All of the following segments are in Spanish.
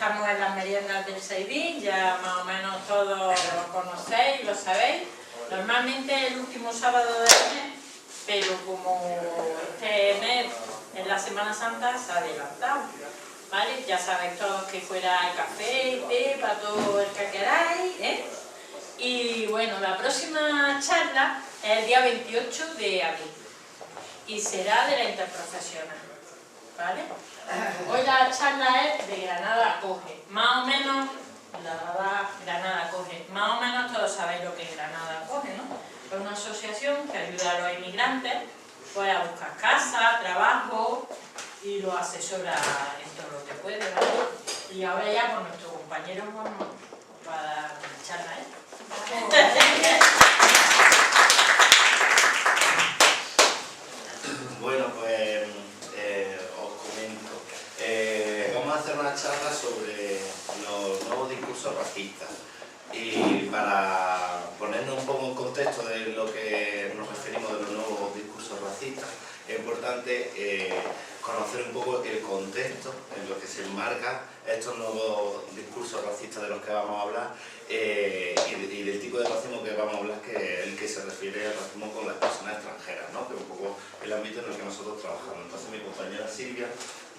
estamos en las meriendas del Seidín, ya más o menos todos lo conocéis, lo sabéis. Normalmente el último sábado del mes, pero como este mes en la Semana Santa se ha adelantado, ¿vale? Ya sabéis todos que fuera café y té para todo el que queráis, ¿eh? Y bueno, la próxima charla es el día 28 de abril y será de la interprofesional, ¿vale? Hoy la charla es de Granada Acoge, más o menos, Granada Acoge, más o menos todos sabéis lo que es Granada Acoge, ¿no? Es una asociación que ayuda a los inmigrantes pues, a buscar casa, trabajo y los asesora en todo lo que puede, ¿vale? Y ahora ya con nuestro compañero Juan nos va a dar una charla, ¿eh? Bueno, pues os comento. Vamos a hacer una charla sobre los nuevos discursos racistas. Y para ponernos un poco en contexto de lo que nos referimos de los nuevos discursos racistas, es importante conocer un poco el contexto en lo que se enmarcan estos nuevos discursos racistas de los que vamos a hablar y del tipo de racismo que vamos a hablar, que es el que se refiere al racismo con las personas extranjeras, ¿no? Que es un poco el ámbito en el que nosotros trabajamos. Entonces mi compañera Silvia,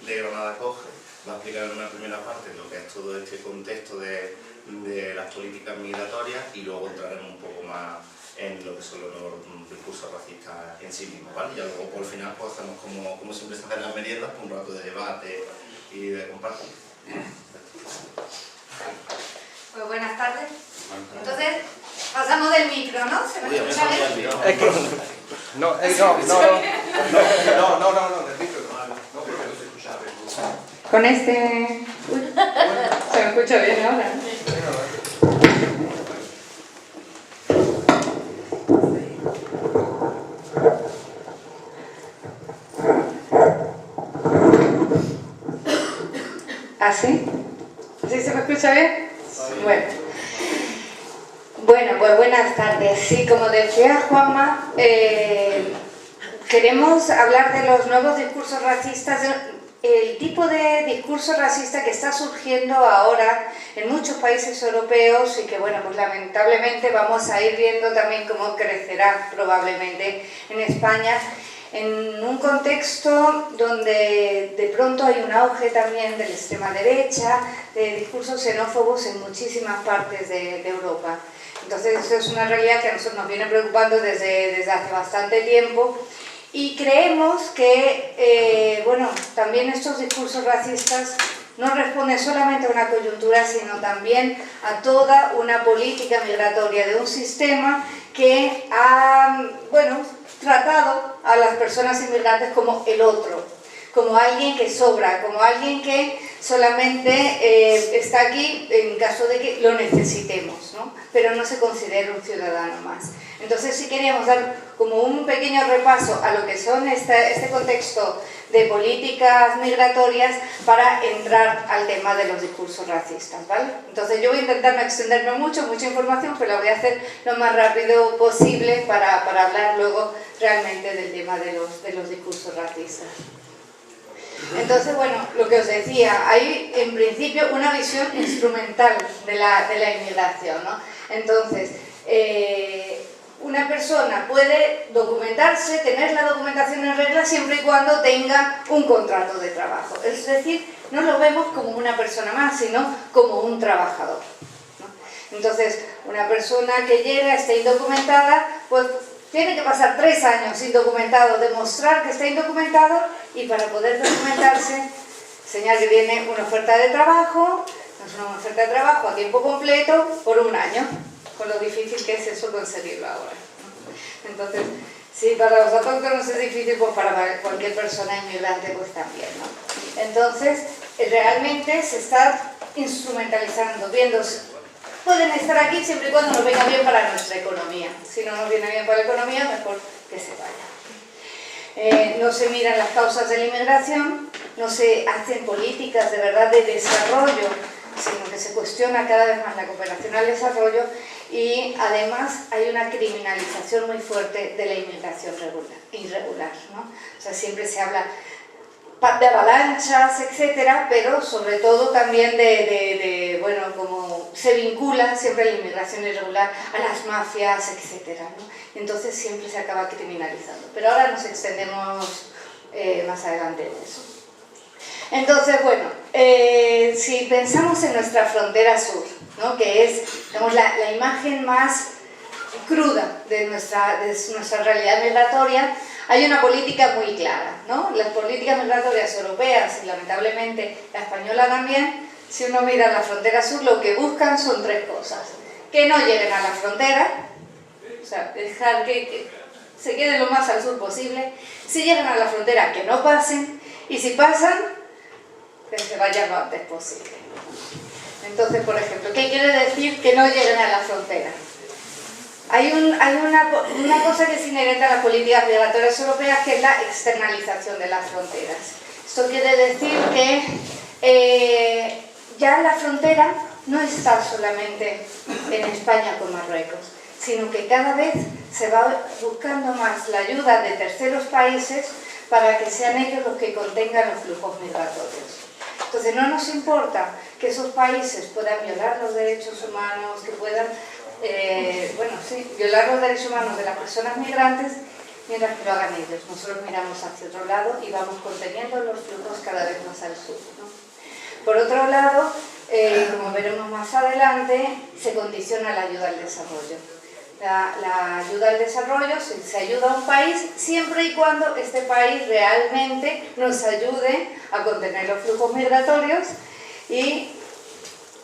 de Granada Acoge, va a explicar en una primera parte lo que es todo este contexto de las políticas migratorias y luego entraremos un poco más en lo que son los nuevos discursos racistas en sí mismos, ¿vale? Y luego por el final pues hacemos como siempre se hace en las meriendas, un rato de debate y de compartir. Pues buenas tardes. Entonces, pasamos del micro, ¿no? ¿Se me escucha bien? Es que... No, del micro no, porque no se escucha bien. Con este... Uy, se me escucha bien ahora. ¿Así? ¿Así se me escucha bien? Bueno, pues buenas tardes. Sí, como decía Juanma, queremos hablar de los nuevos discursos racistas, el tipo de discurso racista que está surgiendo ahora en muchos países europeos y que, bueno, pues lamentablemente vamos a ir viendo también cómo crecerá probablemente en España, en un contexto donde de pronto hay un auge también de la extrema derecha, de discursos xenófobos en muchísimas partes de Europa. Entonces, eso es una realidad que a nosotros nos viene preocupando desde hace bastante tiempo y creemos que, bueno, también estos discursos racistas no responden solamente a una coyuntura, sino también a toda una política migratoria de un sistema que ha, bueno, tratado a las personas inmigrantes como el otro, como alguien que sobra, como alguien que solamente está aquí en caso de que lo necesitemos, ¿no? Pero no se considera un ciudadano más. Entonces sí queríamos dar como un pequeño repaso a lo que son este contexto de políticas migratorias para entrar al tema de los discursos racistas, ¿vale? Entonces yo voy a intentar no extenderme mucha información, pero la voy a hacer lo más rápido posible para hablar luego realmente del tema de los discursos racistas. Entonces, bueno, lo que os decía, hay en principio una visión instrumental de la inmigración, ¿no? Entonces, una persona puede documentarse, tener la documentación en regla siempre y cuando tenga un contrato de trabajo. Es decir, no lo vemos como una persona más, sino como un trabajador, ¿no? Entonces, una persona que llega, esté indocumentada, pues tiene que pasar 3 años indocumentado, demostrar que está indocumentado y para poder documentarse, señalar que viene una oferta de trabajo, es una oferta de trabajo a tiempo completo por 1 año, con lo difícil que es eso conseguirlo ahora, ¿no? Entonces, si para los autóctonos es difícil, pues para cualquier persona inmigrante pues también, ¿no? Entonces, realmente se está instrumentalizando, viéndose. Pueden estar aquí siempre y cuando nos venga bien para nuestra economía. Si no nos viene bien para la economía, mejor que se vaya. No se miran las causas de la inmigración, no se hacen políticas de verdad de desarrollo, sino que se cuestiona cada vez más la cooperación al desarrollo y además hay una criminalización muy fuerte de la inmigración irregular, ¿no? O sea, siempre se habla de avalanchas, etcétera, pero sobre todo también bueno, como se vincula siempre la inmigración irregular a las mafias, etcétera, ¿no? Entonces siempre se acaba criminalizando. Pero ahora nos extendemos más adelante en eso. Entonces, bueno, si pensamos en nuestra frontera sur, ¿no? Que es, digamos, la imagen más cruda de nuestra realidad migratoria, hay una política muy clara, ¿no? Las políticas migratorias europeas y lamentablemente la española también, si uno mira la frontera sur, lo que buscan son tres cosas: que no lleguen a la frontera, o sea, dejar que se queden lo más al sur posible; si llegan a la frontera, que no pasen; y si pasan, que se vayan lo antes posible. Entonces, por ejemplo, ¿qué quiere decir que no lleguen a la frontera? Hay una cosa que es inherente a las políticas migratorias europeas, que es la externalización de las fronteras. Esto quiere decir que ya la frontera no está solamente en España con Marruecos, sino que cada vez se va buscando más la ayuda de terceros países para que sean ellos los que contengan los flujos migratorios. Entonces no nos importa que esos países puedan violar los derechos humanos, que puedan violar los derechos humanos de las personas migrantes, mientras que lo hagan ellos. Nosotros miramos hacia otro lado y vamos conteniendo los flujos cada vez más al sur, ¿no? Por otro lado, como veremos más adelante, se condiciona la ayuda al desarrollo. La ayuda al desarrollo, se ayuda a un país siempre y cuando este país realmente nos ayude a contener los flujos migratorios. Y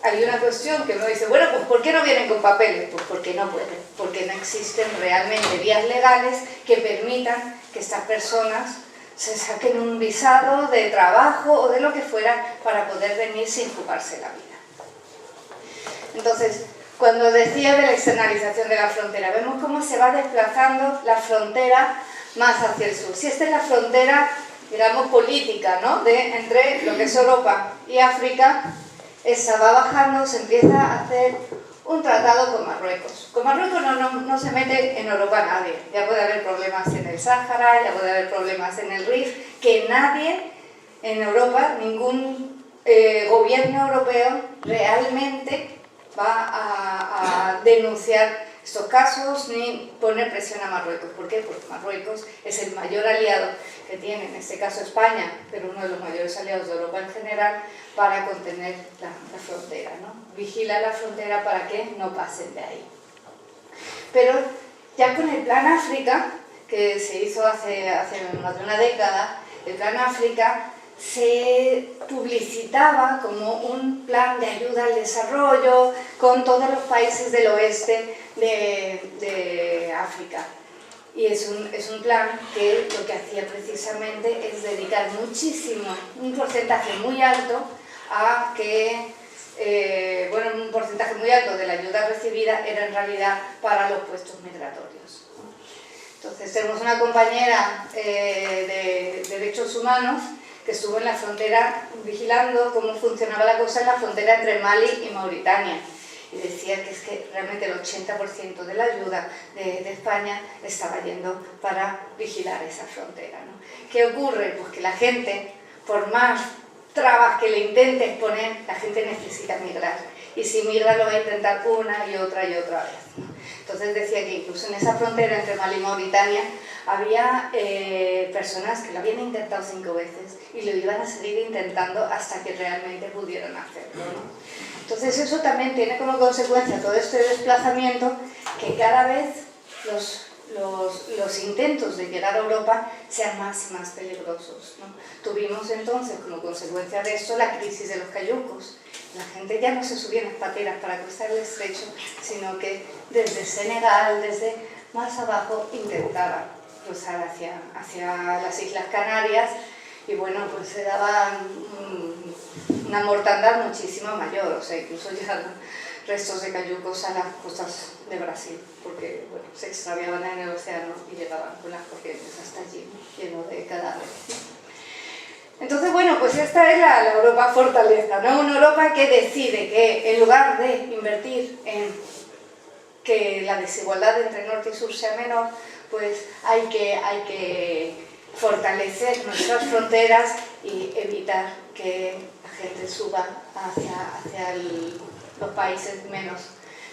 hay una cuestión que uno dice, bueno, pues ¿por qué no vienen con papeles? Pues porque no pueden, porque no existen realmente vías legales que permitan que estas personas se saquen un visado de trabajo o de lo que fuera para poder venir sin jugarse la vida. Entonces, cuando decía de la externalización de la frontera, vemos cómo se va desplazando la frontera más hacia el sur. Si esta es la frontera, digamos, política, ¿no? Entre lo que es Europa y África, esa va bajando, se empieza a hacer un tratado con Marruecos. Con Marruecos no se mete en Europa nadie. Ya puede haber problemas en el Sáhara, ya puede haber problemas en el Rif, que nadie en Europa, ningún gobierno europeo realmente va a denunciar estos casos ni poner presión a Marruecos. ¿Por qué? Porque Marruecos es el mayor aliado que tiene, en este caso España, pero uno de los mayores aliados de Europa en general, para contener la frontera, ¿no? Vigila la frontera para que no pasen de ahí. Pero ya con el Plan África, que se hizo hace más de una década, el Plan África se publicitaba como un plan de ayuda al desarrollo con todos los países del oeste de África. Y es un plan que lo que hacía precisamente es dedicar muchísimo, un porcentaje muy alto a que, un porcentaje muy alto de la ayuda recibida era en realidad para los puestos migratorios. Entonces tenemos una compañera de Derechos Humanos que estuvo en la frontera vigilando cómo funcionaba la cosa en la frontera entre Mali y Mauritania. Y decía que es que realmente el 80% de la ayuda de España estaba yendo para vigilar esa frontera, ¿no? ¿Qué ocurre? Pues que la gente, por más trabas que le intentes poner, la gente necesita migrar. Y si migra lo va a intentar una y otra vez, ¿no? Entonces decía que incluso en esa frontera entre Mali y Mauritania había personas que lo habían intentado 5 veces y lo iban a seguir intentando hasta que realmente pudieron hacerlo, ¿no? Entonces eso también tiene como consecuencia todo este desplazamiento, que cada vez los intentos de llegar a Europa sean más y más peligrosos, ¿no? Tuvimos entonces como consecuencia de esto la crisis de los cayucos. La gente ya no se subía en las pateras para cruzar el estrecho, sino que desde Senegal, desde más abajo, intentaba cruzar hacia las Islas Canarias, y bueno, pues se daba una mortandad muchísimo mayor, o sea, incluso llegaron restos de cayucos a las costas de Brasil, porque bueno, se extraviaban en el océano y llegaban con las corrientes hasta allí, lleno de cadáveres. Entonces, bueno, pues esta es la Europa fortaleza, ¿no? Una Europa que decide que en lugar de invertir en que la desigualdad entre norte y sur sea menor, pues hay que fortalecer nuestras fronteras y evitar que la gente suba hacia los países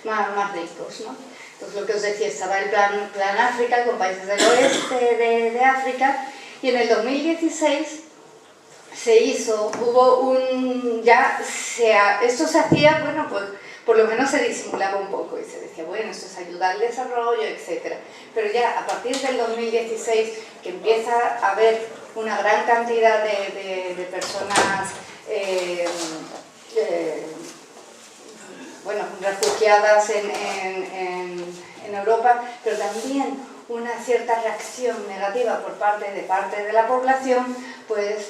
más ricos, ¿no? Entonces, lo que os decía, estaba el plan África con países del oeste de África, y en el 2016 esto se hacía, bueno, pues por lo menos se disimulaba un poco y se decía, bueno, esto es ayudar al desarrollo, etc. Pero ya a partir del 2016, que empieza a haber una gran cantidad de personas refugiadas en Europa, pero también una cierta reacción negativa por parte de la población, pues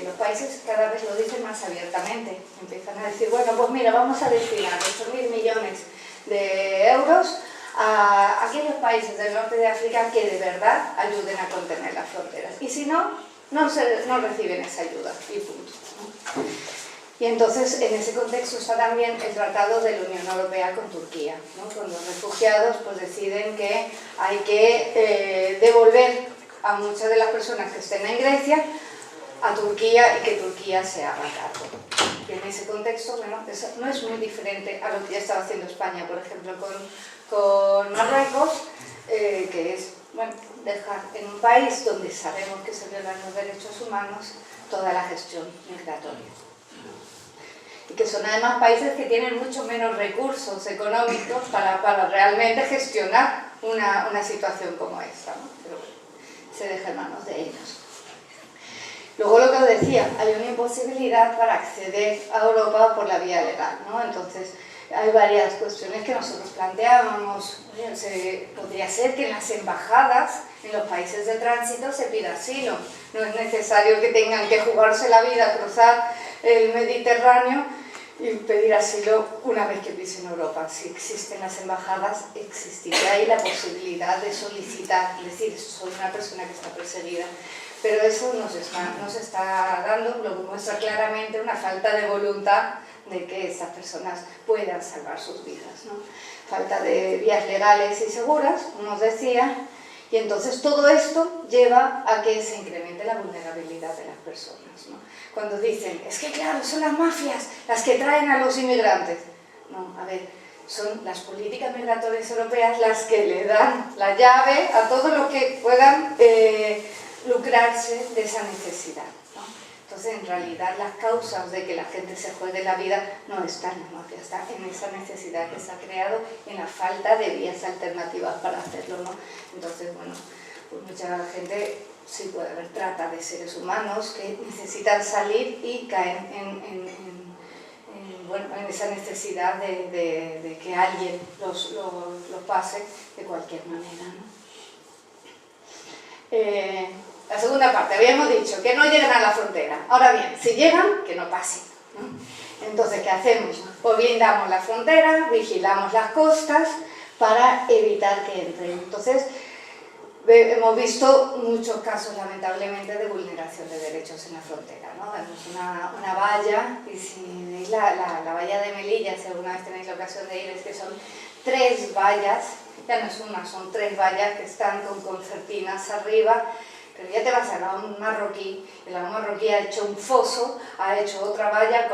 los países cada vez lo dicen más abiertamente. Empiezan a decir, bueno, pues mira, vamos a destinar 8.000 millones de euros a aquellos países del norte de África que de verdad ayuden a contener las fronteras. Y si no, no reciben esa ayuda, y punto, ¿no? Y entonces, en ese contexto está también el Tratado de la Unión Europea con Turquía, ¿no? Cuando los refugiados pues, deciden que hay que devolver a muchas de las personas que estén en Grecia a Turquía y que Turquía se haga cargo. Y en ese contexto, bueno, eso no es muy diferente a lo que ya estaba haciendo España, por ejemplo, con Marruecos, que es, bueno, dejar en un país donde sabemos que se violan los derechos humanos toda la gestión migratoria. Y que son además países que tienen mucho menos recursos económicos para realmente gestionar una situación como esta, ¿no? Pero bueno, se deja en manos de ellos. Luego, lo que os decía, hay una imposibilidad para acceder a Europa por la vía legal, ¿no? Entonces, hay varias cuestiones que nosotros planteábamos. Podría ser que en las embajadas, en los países de tránsito, se pida asilo. No es necesario que tengan que jugarse la vida, cruzar el Mediterráneo y pedir asilo una vez que pisen Europa. Si existen las embajadas, existiría ahí la posibilidad de solicitar, es decir, soy una persona que está perseguida. Pero eso nos está dando, lo que muestra claramente una falta de voluntad de que estas personas puedan salvar sus vidas, ¿no? Falta de vías legales y seguras, nos decía, y entonces todo esto lleva a que se incremente la vulnerabilidad de las personas, ¿no? Cuando dicen, es que claro, son las mafias las que traen a los inmigrantes. No, a ver, son las políticas migratorias europeas las que le dan la llave a todos los que puedan lucrarse de esa necesidad, ¿no? Entonces, en realidad, las causas de que la gente se juegue la vida no están en la mafia, está en esa necesidad que se ha creado, en la falta de vías alternativas para hacerlo, ¿no? Entonces, bueno, pues mucha gente sí puede haber trata de seres humanos que necesitan salir y caen en esa necesidad de que alguien los pase de cualquier manera, ¿no? La segunda parte, habíamos dicho que no llegan a la frontera. Ahora bien, si llegan, que no pasen, ¿no? Entonces, ¿qué hacemos? Pues blindamos la frontera, vigilamos las costas para evitar que entren. Entonces, hemos visto muchos casos, lamentablemente, de vulneración de derechos en la frontera, ¿no? Vemos una valla, y si veis la valla de Melilla, si alguna vez tenéis la ocasión de ir, es que son 3 vallas, ya no es una, son 3 vallas que están con concertinas arriba. Pero ya te vas a lado marroquí, el lado marroquí ha hecho un foso, ha hecho otra valla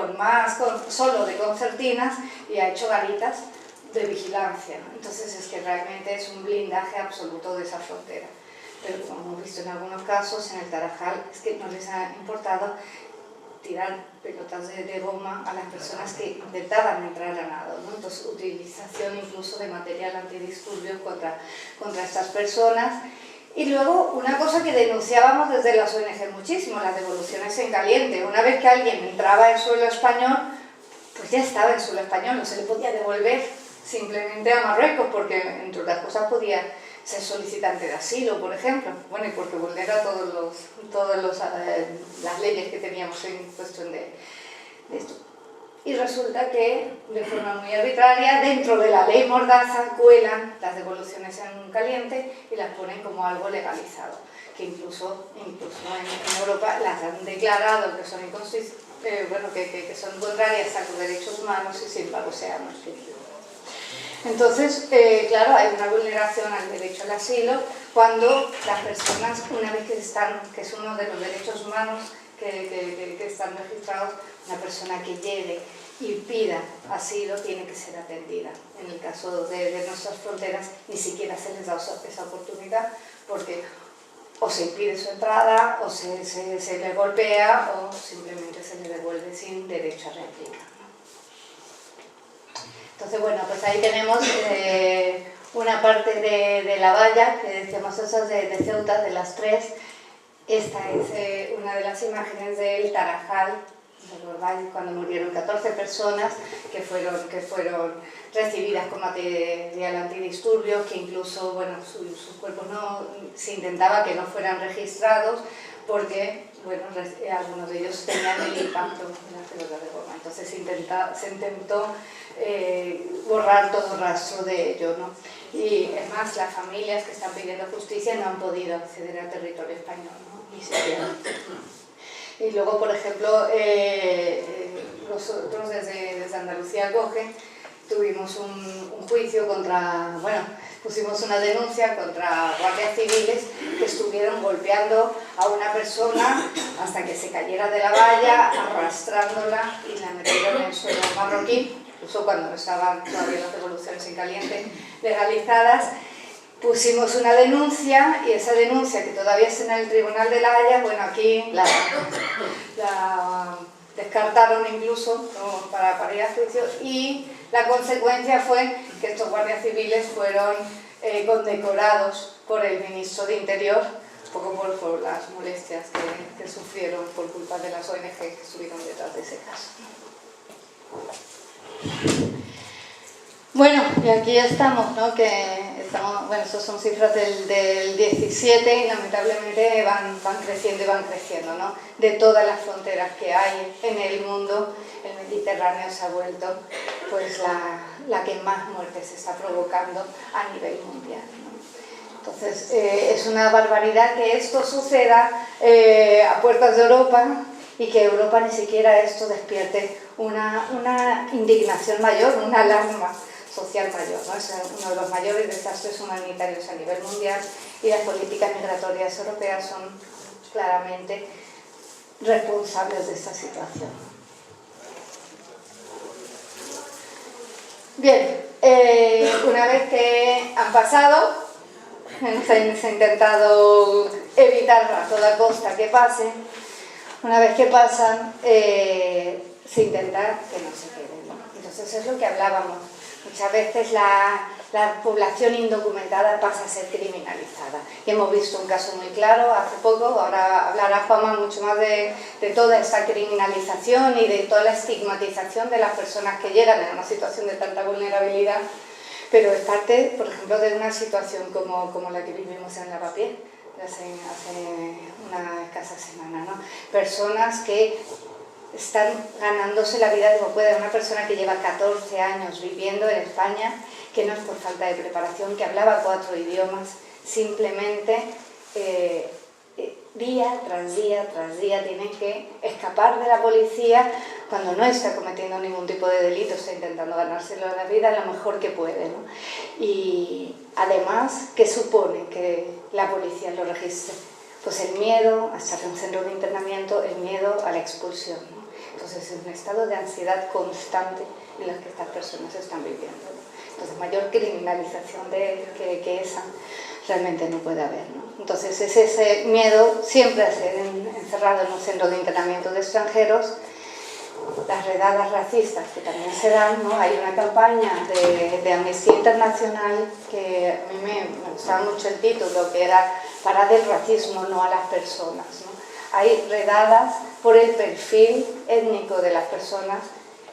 solo de concertinas y ha hecho garitas de vigilancia, ¿no? Entonces es que realmente es un blindaje absoluto de esa frontera. Pero como hemos visto en algunos casos, en el Tarajal, es que no les ha importado tirar pelotas de goma a las personas que intentaban entrar a nado, ¿no? Entonces, utilización incluso de material antidisturbios contra estas personas. Y luego, una cosa que denunciábamos desde las ONG muchísimo, las devoluciones en caliente. Una vez que alguien entraba en suelo español, pues ya estaba en suelo español, no se le podía devolver simplemente a Marruecos, porque entre otras cosas podía ser solicitante de asilo, por ejemplo, bueno, y porque vulnera todas las leyes que teníamos en cuestión de esto. Y resulta que, de forma muy arbitraria, dentro de la ley Mordaza, cuelan las devoluciones en caliente y las ponen como algo legalizado, que incluso en Europa las han declarado que son que son contrarias a los derechos humanos y sin embargo se han suscrito. Entonces, claro, hay una vulneración al derecho al asilo cuando las personas, una vez que están, que es uno de los derechos humanos que están registrados, una persona que llegue y pida asilo tiene que ser atendida. En el caso de nuestras fronteras ni siquiera se les da esa oportunidad, porque o se impide su entrada, o se le golpea, o simplemente se le devuelve sin derecho a réplica. Entonces, bueno, pues ahí tenemos una parte de la valla, que decíamos eso de Ceuta, de las tres. Esta es una de las imágenes del Tarajal, ¿recordáis? Cuando murieron 14 personas que fueron recibidas con material antidisturbios, que incluso, bueno, sus cuerpos se intentaba que no fueran registrados porque, bueno, algunos de ellos tenían el impacto de la pelota de goma. Entonces se intentó borrar todo rastro de ello, ¿no? Y es más, las familias que están pidiendo justicia no han podido acceder al territorio español, ¿no? Ni siquiera. Y luego, por ejemplo, nosotros desde Andalucía Acoge tuvimos un juicio contra, bueno, pusimos una denuncia contra guardias civiles que estuvieron golpeando a una persona hasta que se cayera de la valla, arrastrándola y la metieron en el suelo marroquí, incluso cuando no estaban todavía las devoluciones en caliente legalizadas. Pusimos una denuncia y esa denuncia, que todavía está en el Tribunal de La Haya, bueno, aquí la descartaron incluso para ir a juicio, y la consecuencia fue que estos guardias civiles fueron condecorados por el ministro de Interior, un poco por las molestias que sufrieron por culpa de las ONG que estuvieron detrás de ese caso. Bueno, y aquí ya estamos, ¿no? Bueno, esas son cifras del 17 y lamentablemente van creciendo y van creciendo, ¿no? De todas las fronteras que hay en el mundo, el Mediterráneo se ha vuelto pues la que más muertes está provocando a nivel mundial, ¿no? Entonces, es una barbaridad que esto suceda a puertas de Europa y que Europa ni siquiera esto despierte una indignación mayor, una alarma social mayor, ¿no? Es uno de los mayores desastres humanitarios a nivel mundial y las políticas migratorias europeas son claramente responsables de esta situación. Bien, una vez que han pasado, se ha intentado evitar a toda costa que pasen. Una vez que pasan, se intenta que no se queden, ¿no? Entonces es lo que hablábamos. Muchas veces la población indocumentada pasa a ser criminalizada. Y hemos visto un caso muy claro hace poco, ahora hablará Juanma mucho más de toda esta criminalización y de toda la estigmatización de las personas que llegan en una situación de tanta vulnerabilidad, pero es parte, por ejemplo, de una situación como la que vivimos en Lavapiés hace una escasa semana, ¿no? Personas que están ganándose la vida como pueden. Una persona que lleva 14 años viviendo en España, que no es por falta de preparación, que hablaba 4 idiomas, simplemente día tras día tras día tiene que escapar de la policía cuando no está cometiendo ningún tipo de delito, está intentando ganárselo a la vida lo mejor que puede, ¿no? Y además, ¿qué supone que la policía lo registre? Pues el miedo a estar en un centro de internamiento, el miedo a la expulsión, ¿no? Entonces es un estado de ansiedad constante en el que estas personas están viviendo, ¿no? Entonces mayor criminalización que esa realmente no puede haber, ¿no? Entonces es ese miedo siempre a ser encerrado en un centro de internamiento de extranjeros, las redadas racistas que también se dan, ¿no? Hay una campaña de Amnistía Internacional que a mí me gustaba mucho el título, que era "Parad el racismo, no a las personas", ¿no? Hay redadas por el perfil étnico de las personas,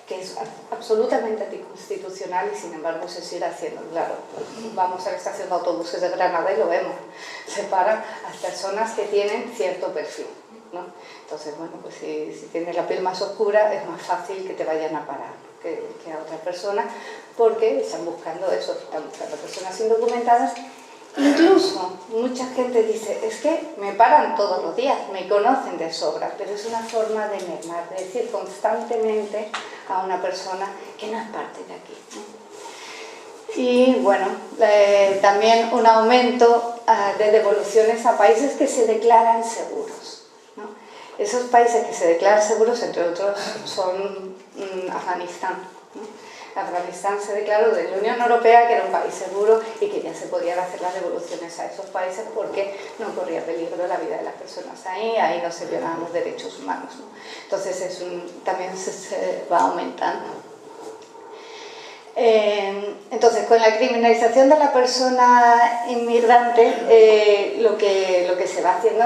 que es absolutamente anticonstitucional y sin embargo se sigue haciendo. Claro, vamos a la estación de autobuses de Granada y lo vemos, se paran a las personas que tienen cierto perfil, ¿no? Entonces, bueno, pues si tienes la piel más oscura es más fácil que te vayan a parar que a otra persona, porque están buscando eso, están buscando personas indocumentadas. Incluso mucha gente dice, es que me paran todos los días, me conocen de sobra, pero es una forma de mermar, de decir constantemente a una persona que no es parte de aquí, ¿no? Y bueno, también un aumento de devoluciones a países que se declaran seguros, ¿no? Esos países que se declaran seguros, entre otros, son Afganistán, ¿no? Afganistán se declaró de la Unión Europea que era un país seguro y que ya se podían hacer las devoluciones a esos países porque no corría peligro la vida de las personas ahí no se violaban los derechos humanos, ¿no? Entonces también se va aumentando. Entonces, con la criminalización de la persona inmigrante, lo que se va haciendo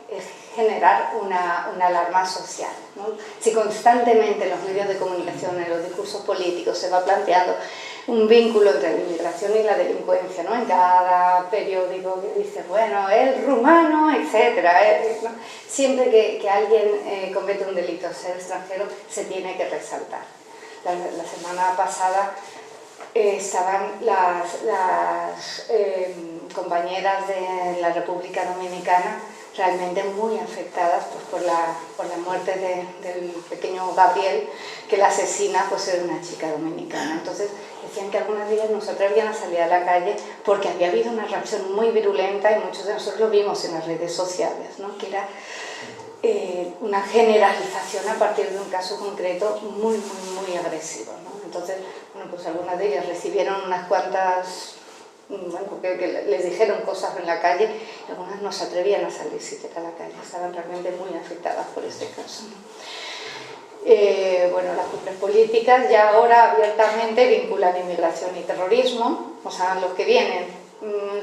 es generar una alarma social, ¿no? Si constantemente en los medios de comunicación, en los discursos políticos, se va planteando un vínculo entre la inmigración y la delincuencia, ¿no? En cada periódico que dice, bueno, el rumano, etc. ¿no? Siempre que alguien comete un delito, ser extranjero, se tiene que resaltar. La semana pasada estaban las compañeras de la República Dominicana realmente muy afectadas pues, por la muerte del pequeño Gabriel, que la asesina pues, era una chica dominicana. Entonces decían que algunas de ellas no se atrevían a salir a la calle porque había habido una reacción muy virulenta y muchos de nosotros lo vimos en las redes sociales, ¿no? Que era una generalización a partir de un caso concreto muy agresivo, ¿no? Entonces, bueno, pues algunas de ellas recibieron unas cuantas, bueno, que les dijeron cosas en la calle y algunas no se atrevían a salir siquiera a la calle, estaban realmente muy afectadas por este caso, ¿no? Bueno, las cumbres políticas ya ahora abiertamente vinculan inmigración y terrorismo, o sea, los que vienen,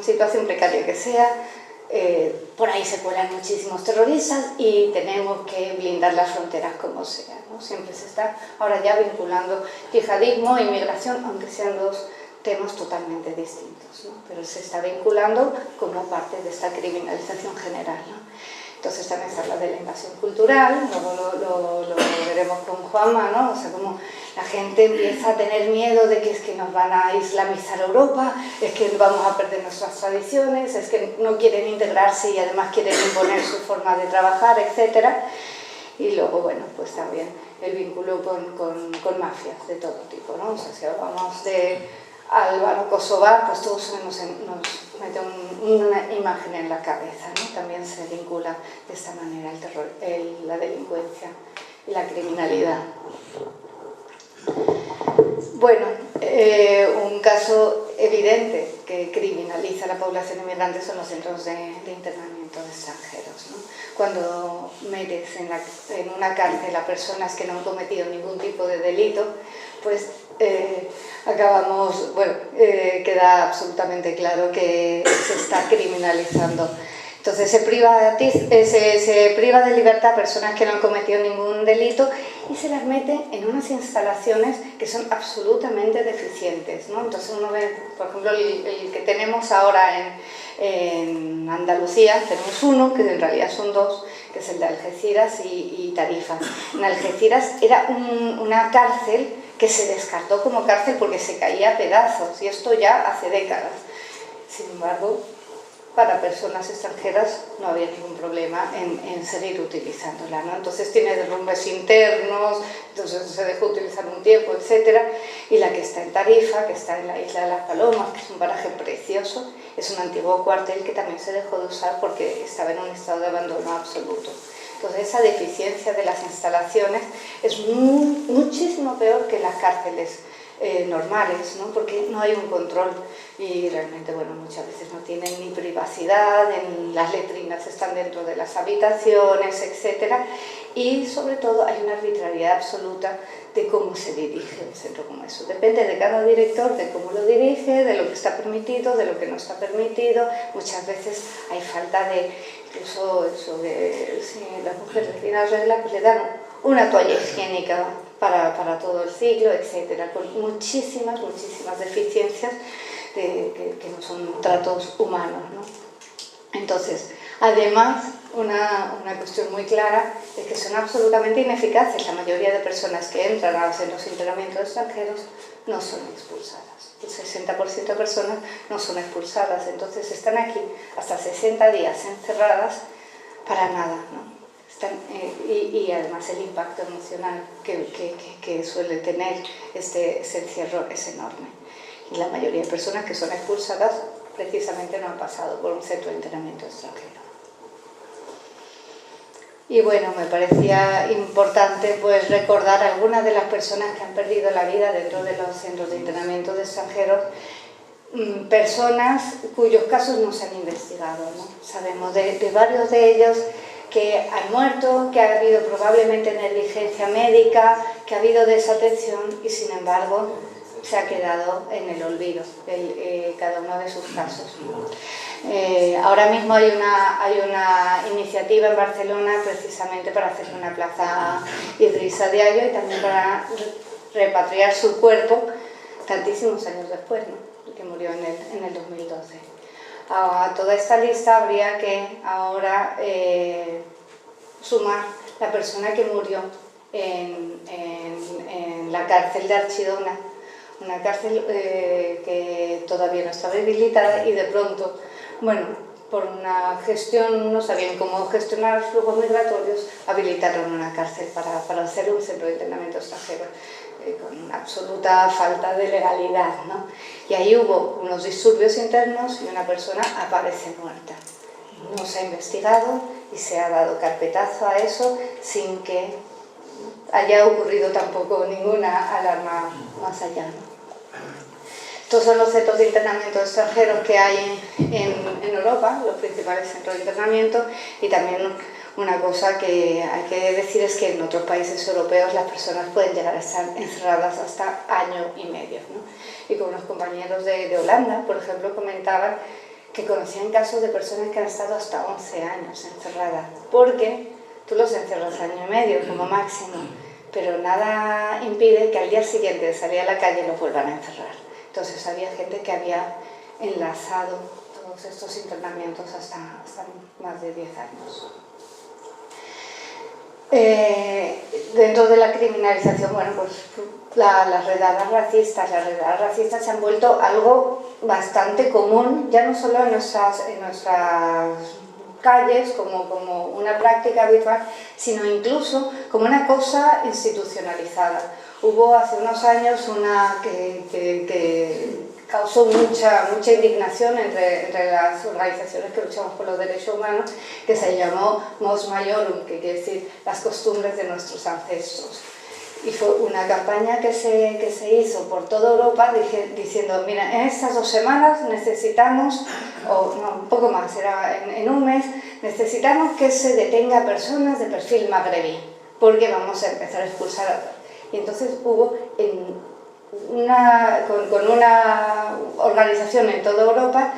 situación precaria que sea, por ahí se cuelan muchísimos terroristas y tenemos que blindar las fronteras como sea, ¿no? Siempre se está ahora ya vinculando yihadismo e inmigración, aunque sean dos temas totalmente distintos, ¿no? Pero se está vinculando como parte de esta criminalización general, ¿no? Entonces también se habla de la invasión cultural, luego lo veremos con Juanma, ¿no? O sea, como la gente empieza a tener miedo de que es que nos van a islamizar Europa, es que vamos a perder nuestras tradiciones, es que no quieren integrarse y además quieren imponer su forma de trabajar, etc. Y luego, bueno, pues también el vínculo con mafias de todo tipo, ¿no? O sea, si hablamos de albano-kosovar, pues todos nos mete una imagen en la cabeza, ¿no? También se vincula de esta manera el terror, la delincuencia y la criminalidad. Bueno, un caso evidente que criminaliza a la población inmigrante son los centros de internamiento de extranjeros, ¿no? Cuando metes en una cárcel a personas que no han cometido ningún tipo de delito, pues queda absolutamente claro que se está criminalizando. Entonces se priva de libertad a personas que no han cometido ningún delito y se las mete en unas instalaciones que son absolutamente deficientes, ¿no? Entonces uno ve, por ejemplo, el que tenemos ahora en Andalucía, tenemos uno, que en realidad son dos, que es el de Algeciras y Tarifa. En Algeciras era una cárcel que se descartó como cárcel porque se caía a pedazos, y esto ya hace décadas. Sin embargo, para personas extranjeras no había ningún problema en seguir utilizándola, ¿no? Entonces tiene derrumbes internos, entonces se dejó utilizar un tiempo, etc. Y la que está en Tarifa, que está en la isla de las Palomas, que es un paraje precioso, es un antiguo cuartel que también se dejó de usar porque estaba en un estado de abandono absoluto. Entonces esa deficiencia de las instalaciones es muchísimo peor que las cárceles normales, ¿no? Porque no hay un control y realmente, bueno, muchas veces no tienen ni privacidad, las letrinas están dentro de las habitaciones, etc. Y sobre todo hay una arbitrariedad absoluta de cómo se dirige un centro como eso. Depende de cada director, de cómo lo dirige, de lo que está permitido, de lo que no está permitido. Muchas veces hay falta de, incluso eso de, si las mujeres tienen regla, pues le dan una toalla higiénica para todo el ciclo, etcétera, con muchísimas deficiencias que no son tratos humanos, ¿no? Entonces, además, una cuestión muy clara es que son absolutamente ineficaces. La mayoría de personas que entran a los centros de internamiento de extranjeros no son expulsadas. El 60% de personas no son expulsadas, entonces están aquí hasta 60 días encerradas para nada, ¿no? Y además el impacto emocional que suele tener ese encierro es enorme. Y la mayoría de personas que son expulsadas precisamente no han pasado por un centro de internamiento extranjero. Y bueno, me parecía importante pues recordar a algunas de las personas que han perdido la vida dentro de los centros de internamiento de extranjeros, personas cuyos casos no se han investigado, ¿no? Sabemos de varios de ellos que han muerto, que ha habido probablemente negligencia médica, que ha habido desatención y sin embargo se ha quedado en el olvido cada uno de sus casos. Ahora mismo hay una iniciativa en Barcelona precisamente para hacer una plaza Idrissa Diallo y también para repatriar su cuerpo tantísimos años después, ¿no? Que murió en el 2012. A toda esta lista habría que ahora sumar la persona que murió en la cárcel de Archidona, una cárcel que todavía no estaba habilitada y de pronto, bueno, por una gestión, no sabían cómo gestionar los flujos migratorios, habilitaron una cárcel para hacer un centro de internamiento extranjero, con absoluta falta de legalidad, ¿no? Y ahí hubo unos disturbios internos y una persona aparece muerta. No se ha investigado y se ha dado carpetazo a eso sin que haya ocurrido tampoco ninguna alarma más allá, ¿no? Estos son los centros de internamiento extranjeros que hay en Europa, los principales centros de internamiento, y también una cosa que hay que decir es que en otros países europeos las personas pueden llegar a estar encerradas hasta año y medio, ¿no? Y con unos compañeros de Holanda, por ejemplo, comentaban que conocían casos de personas que han estado hasta 11 años encerradas, porque tú los encierras año y medio como máximo, pero nada impide que al día siguiente de salir a la calle los vuelvan a encerrar. Entonces había gente que había enlazado todos estos internamientos hasta más de 10 años. Dentro de la criminalización, bueno, pues las redadas racistas se han vuelto algo bastante común, ya no solo en nuestras calles como una práctica habitual, sino incluso como una cosa institucionalizada. Hubo hace unos años una que causó mucha indignación entre las organizaciones que luchamos por los derechos humanos, que se llamó Mos Maiorum, que quiere decir las costumbres de nuestros ancestros. Y fue una campaña que se hizo por toda Europa diciendo, mira, en estas 2 semanas necesitamos, o no, un poco más, era en un mes, necesitamos que se detenga a personas de perfil magrebí, porque vamos a empezar a expulsar. Y entonces hubo, con una organización en toda Europa,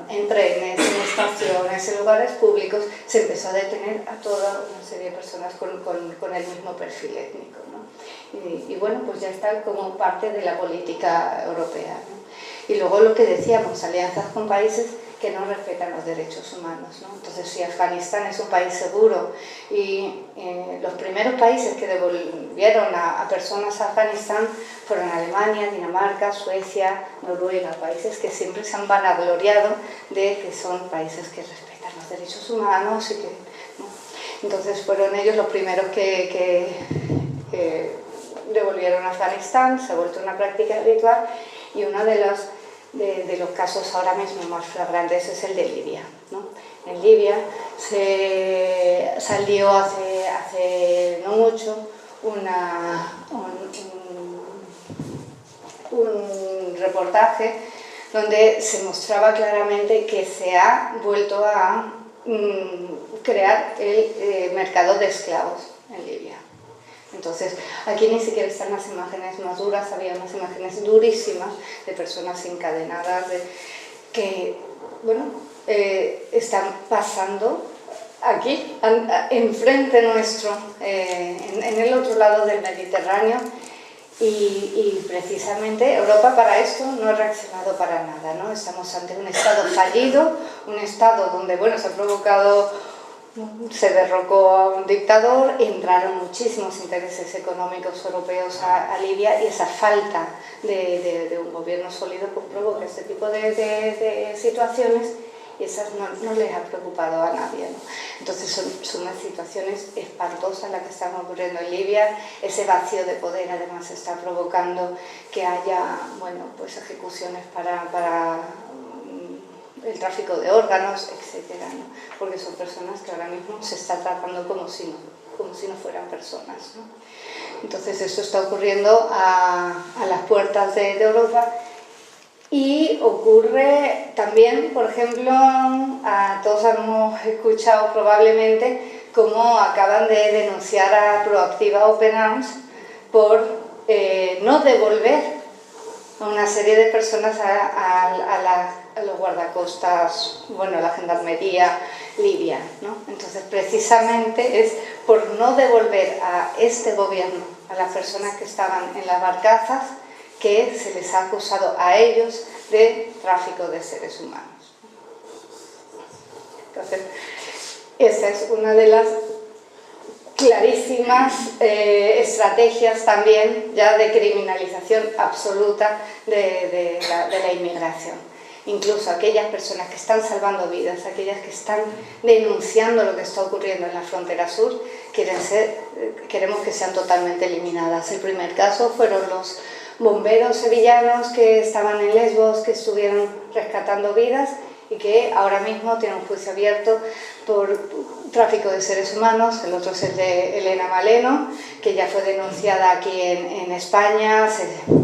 en trenes, en estaciones, en lugares públicos, se empezó a detener a toda una serie de personas con el mismo perfil étnico, ¿no? Y bueno, pues ya está como parte de la política europea, ¿no? Y luego lo que decíamos, alianzas con países que no respetan los derechos humanos, ¿no? Entonces, si Afganistán es un país seguro y los primeros países que devolvieron a personas a Afganistán fueron Alemania, Dinamarca, Suecia, Noruega, países que siempre se han vanagloriado de que son países que respetan los derechos humanos y que, ¿no? Entonces fueron ellos los primeros que devolvieron a Afganistán, se ha vuelto una práctica habitual, y uno de los casos ahora mismo más flagrantes es el de Libia, ¿no? En Libia se salió hace no mucho un reportaje donde se mostraba claramente que se ha vuelto a crear el mercado de esclavos en Libia. Entonces, aquí ni siquiera están las imágenes más duras, había unas imágenes durísimas de personas encadenadas que, bueno, están pasando aquí, enfrente nuestro, en el otro lado del Mediterráneo, y precisamente Europa para esto no ha reaccionado para nada, ¿no? Estamos ante un Estado fallido, un Estado donde, bueno, se derrocó a un dictador, entraron muchísimos intereses económicos europeos a Libia, y esa falta de un gobierno sólido pues provoca este tipo de situaciones, y esas no les ha preocupado a nadie, ¿no? Entonces son unas situaciones espantosas las que están ocurriendo en Libia. Ese vacío de poder además está provocando que haya, bueno, pues ejecuciones para el tráfico de órganos, etcétera, ¿no? Porque son personas que ahora mismo se están tratando como si no fueran personas, ¿no? Entonces esto está ocurriendo a las puertas de Europa. Y ocurre también, por ejemplo, todos hemos escuchado probablemente cómo acaban de denunciar a Proactiva Open Arms por no devolver a una serie de personas a los guardacostas, bueno, la gendarmería libia, ¿no? Entonces, precisamente es por no devolver a este gobierno, a las personas que estaban en las barcazas, que se les ha acusado a ellos de tráfico de seres humanos. Entonces, esa es una de las clarísimas estrategias también ya de criminalización absoluta de la inmigración. Incluso aquellas personas que están salvando vidas, aquellas que están denunciando lo que está ocurriendo en la frontera sur, queremos que sean totalmente eliminadas. El primer caso fueron los bomberos sevillanos que estaban en Lesbos, que estuvieron rescatando vidas y que ahora mismo tienen un juicio abierto por tráfico de seres humanos. El otro es el de Elena Maleno, que ya fue denunciada aquí en España.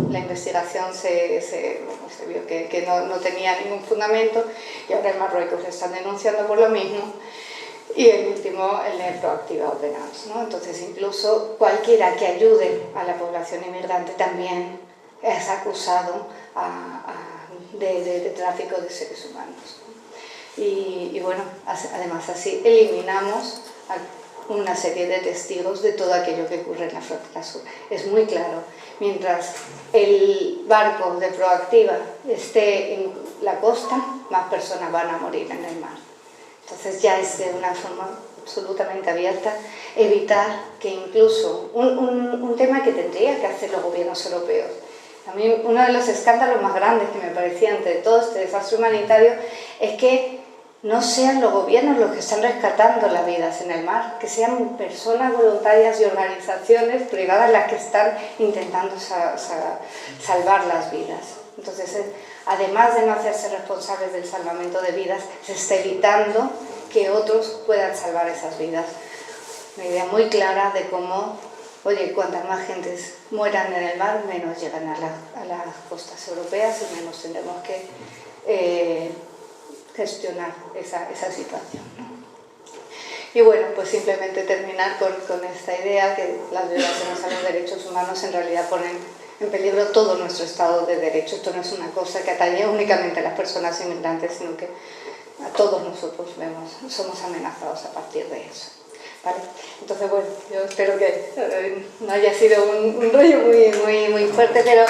La investigación se vio que no tenía ningún fundamento y ahora en Marruecos le están denunciando por lo mismo. Y el último, el de Proactiva Open Arms, ¿no? Entonces, incluso cualquiera que ayude a la población inmigrante también es acusado de tráfico de seres humanos. Y bueno, además así eliminamos a una serie de testigos de todo aquello que ocurre en la frontera sur. Es muy claro, mientras el barco de Proactiva esté en la costa, más personas van a morir en el mar. Entonces ya es de una forma absolutamente abierta evitar que incluso un tema que tendría que hacer los gobiernos europeos. A mí uno de los escándalos más grandes que me parecía ante todo este desastre humanitario es que no sean los gobiernos los que están rescatando las vidas en el mar, que sean personas voluntarias y organizaciones privadas las que están intentando salvar las vidas. Entonces, además de no hacerse responsables del salvamento de vidas, se está evitando que otros puedan salvar esas vidas. Una idea muy clara de cómo, oye, cuantas más gentes mueran en el mar, menos llegan a las costas europeas y menos tendremos que gestionar esa situación, ¿no? Y bueno, pues simplemente terminar con esta idea que las violaciones a los derechos humanos en realidad ponen en peligro todo nuestro Estado de Derecho. Esto no es una cosa que atañe únicamente a las personas inmigrantes, sino que a todos nosotros somos amenazados a partir de eso, ¿vale? Entonces, bueno, yo espero que no haya sido un rollo muy fuerte, pero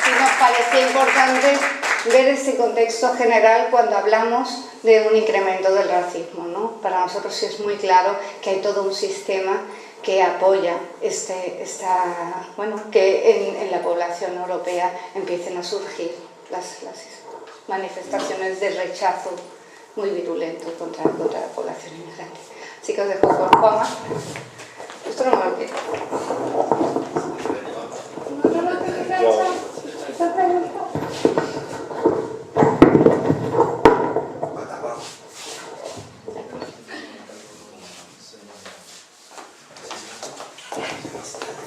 sí nos parecía importante ver ese contexto general cuando hablamos de un incremento del racismo, ¿no? Para nosotros sí es muy claro que hay todo un sistema que apoya que en la población europea empiecen a surgir las manifestaciones de rechazo muy virulento contra la población inmigrante. Así que os dejo con Juanma. Esto no me lo quiero.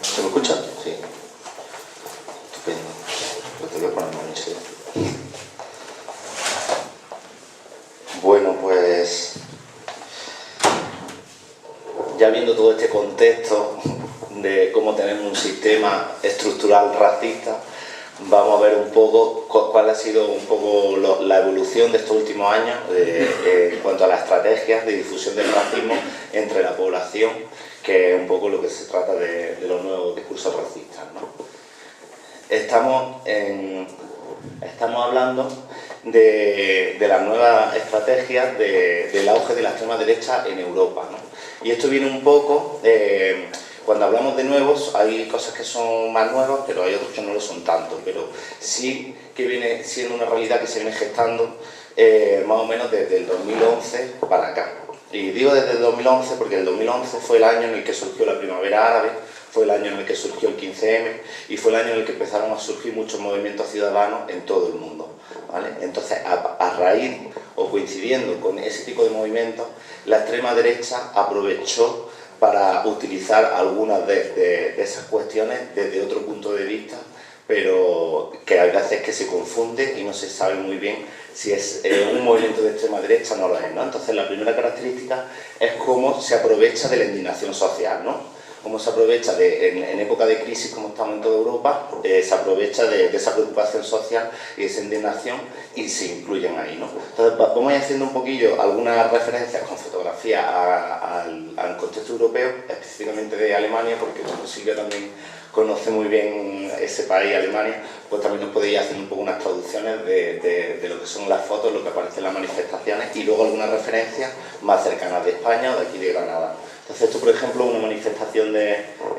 ¿Se me escucha? Sí. Estupendo. Pues te voy a poner en silencio. Bueno, pues ya viendo todo este contexto de cómo tenemos un sistema estructural racista, vamos a ver un poco cuál ha sido un poco la evolución de estos últimos años en cuanto a las estrategias de difusión del racismo entre la población, que es un poco lo que se trata de los nuevos discursos racistas, ¿no? Estamos hablando de las nuevas estrategias del auge de la extrema derecha en Europa, ¿no? Y esto viene un poco, cuando hablamos de nuevos, hay cosas que son más nuevas, pero hay otras que no lo son tanto, pero sí que viene siendo una realidad que se viene gestando más o menos desde el 2011 para acá. Y digo desde el 2011 porque el 2011 fue el año en el que surgió la primavera árabe, fue el año en el que surgió el 15M y fue el año en el que empezaron a surgir muchos movimientos ciudadanos en todo el mundo, ¿vale? Entonces, a raíz o coincidiendo con ese tipo de movimientos, la extrema derecha aprovechó para utilizar algunas de esas cuestiones desde otro punto de vista, pero que hay veces que se confunde y no se sabe muy bien si es un movimiento de extrema derecha o no lo es, ¿no? Entonces, la primera característica es cómo se aprovecha de la indignación social, ¿no? Cómo se aprovecha en época de crisis como estamos en toda Europa, se aprovecha de esa preocupación social y esa indignación y se incluyen ahí, ¿no? Entonces, vamos a ir haciendo un poquillo algunas referencias con fotografía al contexto europeo, específicamente de Alemania, porque como Silvia también conoce muy bien ese país, Alemania, pues también nos podéis hacer un poco unas traducciones de lo que son las fotos, lo que aparece en las manifestaciones y luego algunas referencias más cercanas de España o de aquí de Granada. Entonces, esto, por ejemplo, una manifestación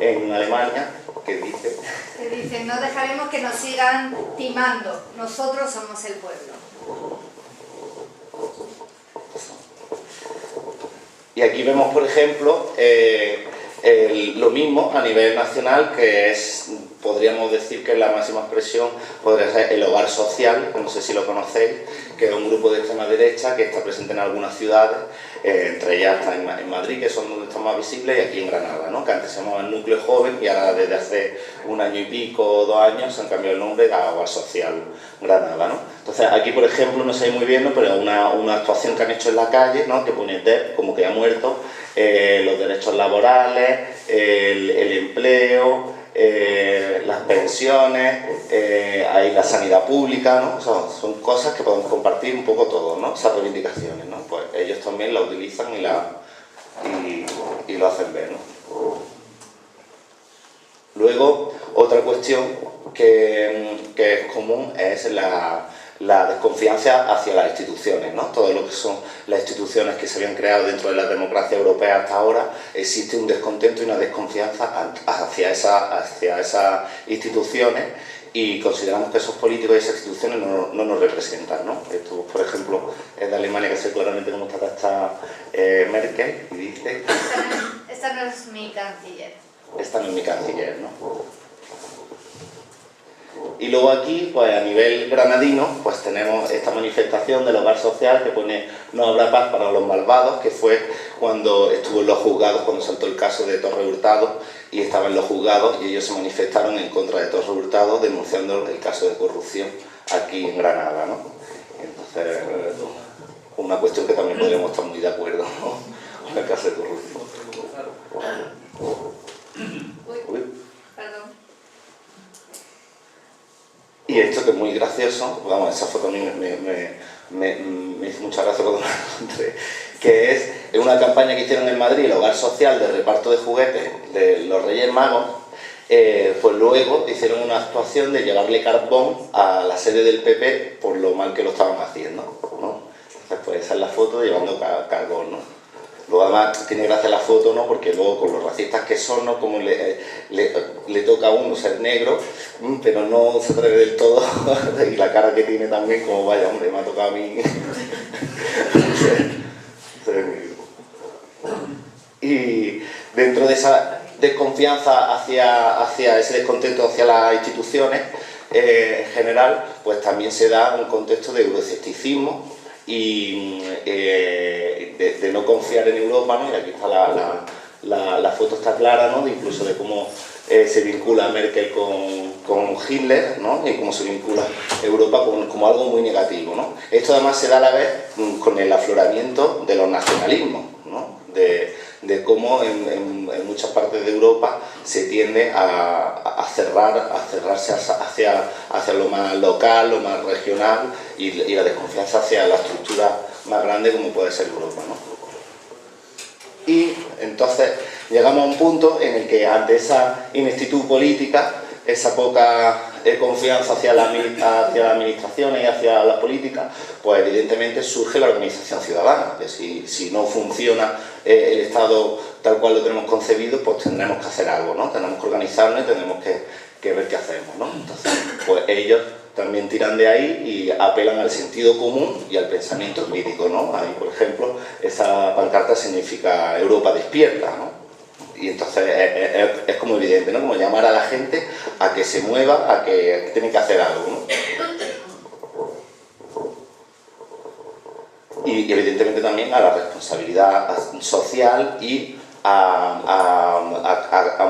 en Alemania que dice... Que dice, no dejaremos que nos sigan timando, nosotros somos el pueblo. Y aquí vemos, por ejemplo, lo mismo a nivel nacional, que es, podríamos decir que la máxima expresión podría ser el Hogar Social, que no sé si lo conocéis, que es un grupo de extrema derecha que está presente en algunas ciudades, entre ellas está en Madrid, que son donde están más visibles, y aquí en Granada, ¿no? Que antes se llamaba el Núcleo Joven y ahora desde hace un año y pico o 2 años se han cambiado el nombre a Hogar Social Granada, ¿no? Entonces aquí, por ejemplo, no sé muy bien, ¿no? Pero una actuación que han hecho en la calle, ¿no? Que pone DEP, como que ha muerto, los derechos laborales, el empleo, las pensiones, hay la sanidad pública, ¿no? Son cosas que podemos compartir un poco todos, ¿no? Esas reivindicaciones, ¿no? Pues ellos también la utilizan y lo hacen ver, ¿no? Luego, otra cuestión que es común es la desconfianza hacia las instituciones, ¿no? Todo lo que son las instituciones que se habían creado dentro de la democracia europea hasta ahora, existe un descontento y una desconfianza hacia esas instituciones y consideramos que esos políticos y esas instituciones no nos representan, ¿no? Esto, por ejemplo, es de Alemania, que sé claramente cómo está Merkel, y dice... Esta no es mi canciller. Esta no es mi canciller, ¿no? Y luego aquí, pues a nivel granadino, pues tenemos esta manifestación del Hogar Social que pone "No habrá paz para los malvados", que fue cuando estuvo en los juzgados, cuando saltó el caso de Torre Hurtado y estaba en los juzgados y ellos se manifestaron en contra de Torre Hurtado denunciando el caso de corrupción aquí en Granada, ¿no? Entonces, una cuestión que también podríamos estar muy de acuerdo, ¿no? Con el caso de corrupción. Uy. Perdón. Y esto que es muy gracioso, vamos, esa foto a mí me hizo mucha gracia cuando la encontré, que es una campaña que hicieron en Madrid, el Hogar Social de reparto de juguetes de los Reyes Magos, pues luego hicieron una actuación de llevarle carbón a la sede del PP por lo mal que lo estaban haciendo, ¿no? Entonces, pues esa es la foto de llevando carbón, ¿no? Luego además tiene gracia la foto, ¿no? Porque luego con los racistas que son, ¿no? Como le toca a uno ser negro, pero no se atreve del todo, y la cara que tiene también, como vaya, hombre, me ha tocado a mí. Y dentro de esa desconfianza hacia ese descontento hacia las instituciones, en general, pues también se da un contexto de euroescepticismo y de no confiar en Europa, ¿no? Y aquí está la foto está clara, ¿no? Incluso de cómo se vincula Merkel con Hitler, ¿no? Y cómo se vincula Europa como algo muy negativo, ¿no? Esto además se da a la vez con el afloramiento de los nacionalismos, ¿no? De cómo en muchas partes de Europa se tiende a cerrarse hacia lo más local, lo más regional y la desconfianza hacia la estructura más grande como puede ser Europa, ¿no? Y entonces llegamos a un punto en el que ante esa ineptitud política, esa poca confianza hacia las administraciones y hacia las políticas, pues evidentemente surge la organización ciudadana, que si no funciona el Estado tal cual lo tenemos concebido, pues tendremos que hacer algo, ¿no? Tenemos que organizarnos y tenemos que ver qué hacemos, ¿no? Entonces, pues ellos también tiran de ahí y apelan al sentido común y al pensamiento crítico, ¿no? Ahí, por ejemplo, esa pancarta significa Europa despierta, ¿no? Y entonces es como muy evidente, ¿no? Como llamar a la gente a que se mueva, a que tiene que hacer algo, ¿no? Y evidentemente también a la responsabilidad social y a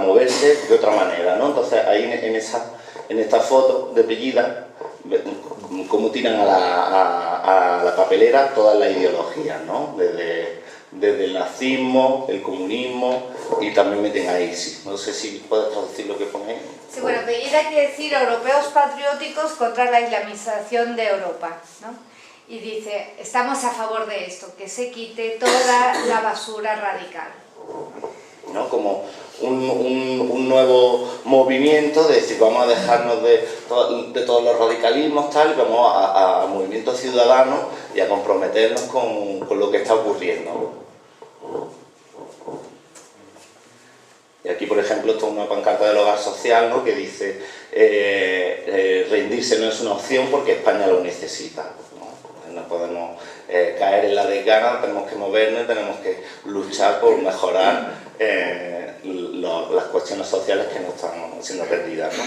moverse de otra manera, ¿no? Entonces ahí en esta foto de Brigida, cómo tiran a la papelera todas las ideologías, ¿no? Desde el nazismo, el comunismo, y también meten a ISIS. No sé si puedes traducir lo que pone ahí. Sí, bueno, Pegida quiere decir europeos patrióticos contra la islamización de Europa, ¿no? Y dice, estamos a favor de esto, que se quite toda la basura radical, ¿no? Como un nuevo movimiento de decir, vamos a dejarnos de todos los radicalismos, tal, y vamos a movimientos ciudadanos y a comprometernos con lo que está ocurriendo. Y aquí, por ejemplo, esto es una pancarta del Hogar Social, ¿no? Que dice, rendirse no es una opción porque España lo necesita. No podemos caer en la desgana, tenemos que movernos, tenemos que luchar por mejorar las cuestiones sociales que nos están siendo perdidas, ¿no?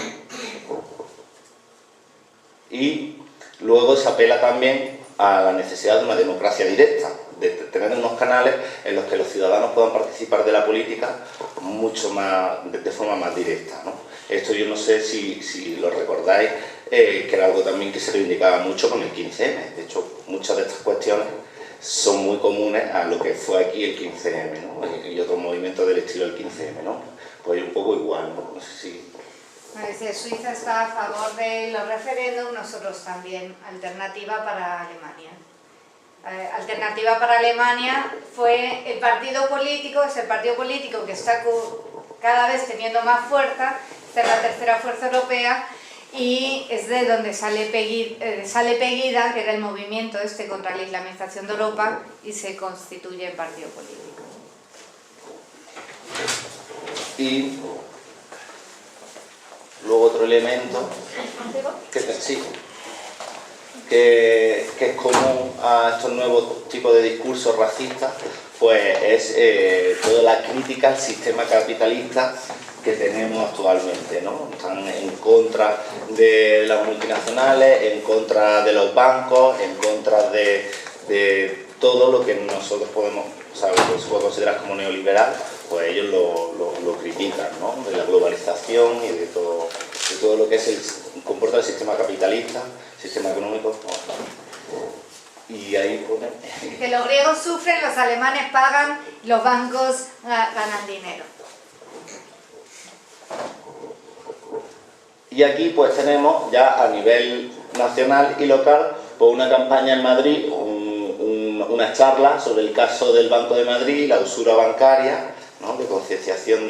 Y luego se apela también a la necesidad de una democracia directa, de tener unos canales en los que los ciudadanos puedan participar de la política mucho más, de forma más directa, ¿no? Esto yo no sé si lo recordáis, que era algo también que se reivindicaba mucho con el 15M. De hecho, muchas de estas cuestiones son muy comunes a lo que fue aquí el 15M, ¿no? Y otros movimientos del estilo del 15M, ¿no? Pues un poco igual, ¿no? No sé si... Dice, Suiza está a favor de los referéndums, nosotros también. Alternativa para Alemania. Alternativa para Alemania fue el partido político, es el partido político que está cada vez teniendo más fuerza, esta es la tercera fuerza europea, y es de donde sale Pegida, que era el movimiento este contra la islamización de Europa, y se constituye en partido político. Y luego otro elemento que es común a estos nuevos tipos de discursos racistas, pues es toda la crítica al sistema capitalista que tenemos actualmente, ¿no? Están en contra de las multinacionales, en contra de los bancos, en contra de todo lo que nosotros podemos, ¿sabes? Lo que se puede considerar como neoliberal, pues ellos lo critican, ¿no? De la globalización y de todo lo que comporta el sistema capitalista, sistema económico. Y ahí pone... Que los griegos sufren, los alemanes pagan, los bancos ganan dinero. Y aquí pues tenemos ya a nivel nacional y local pues una campaña en Madrid, una charla sobre el caso del Banco de Madrid, la usura bancaria, ¿no? De concienciación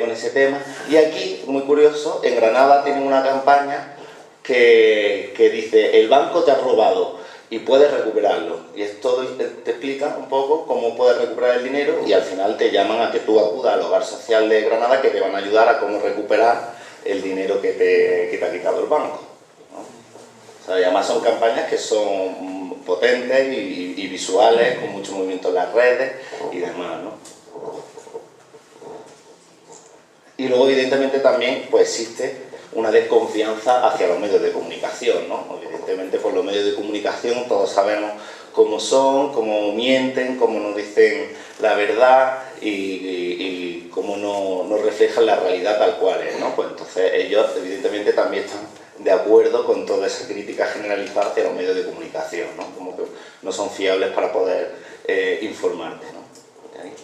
con ese tema. Y aquí, muy curioso, en Granada tienen una campaña que dice, el banco te ha robado y puedes recuperarlo. Y esto te explica un poco cómo puedes recuperar el dinero y al final te llaman a que tú acudas al Hogar Social de Granada, que te van a ayudar a cómo recuperar el dinero que te ha quitado el banco, ¿no? O sea, y además son campañas que son potentes y visuales, con mucho movimiento en las redes y demás, ¿no? Y luego evidentemente también pues existe una desconfianza hacia los medios de comunicación, ¿no? Evidentemente por los medios de comunicación todos sabemos cómo son, cómo mienten, cómo nos dicen la verdad y cómo no reflejan la realidad tal cual es, ¿no? Pues entonces ellos evidentemente también están de acuerdo con toda esa crítica generalizada hacia los medios de comunicación, ¿no? Como que no son fiables para poder informarte, ¿no?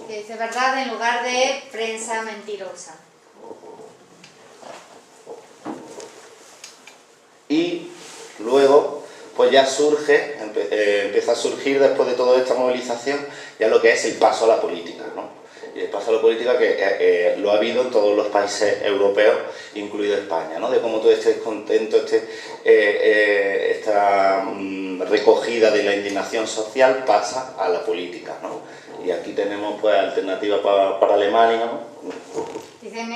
Que dice verdad en lugar de prensa mentirosa. Y luego pues ya surge, empieza a surgir después de toda esta movilización ya lo que es el paso a la política, ¿no? Y el paso a la política que lo ha habido en todos los países europeos, incluido España, ¿no? De cómo todo este descontento, esta recogida de la indignación social pasa a la política, ¿no? Y aquí tenemos pues alternativa para Alemania, ¿no? Dicen,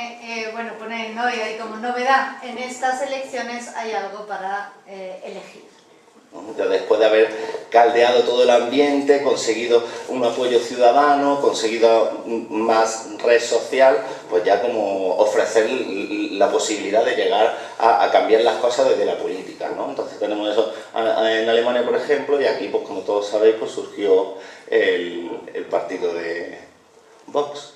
bueno, pone no, y hay como novedad, en estas elecciones hay algo para elegir. Ya después de haber caldeado todo el ambiente, conseguido un apoyo ciudadano, conseguido más red social, pues ya como ofrecer la posibilidad de llegar a cambiar las cosas desde la política, ¿no? Entonces tenemos eso en Alemania, por ejemplo, y aquí, pues como todos sabéis, pues surgió el partido de Vox,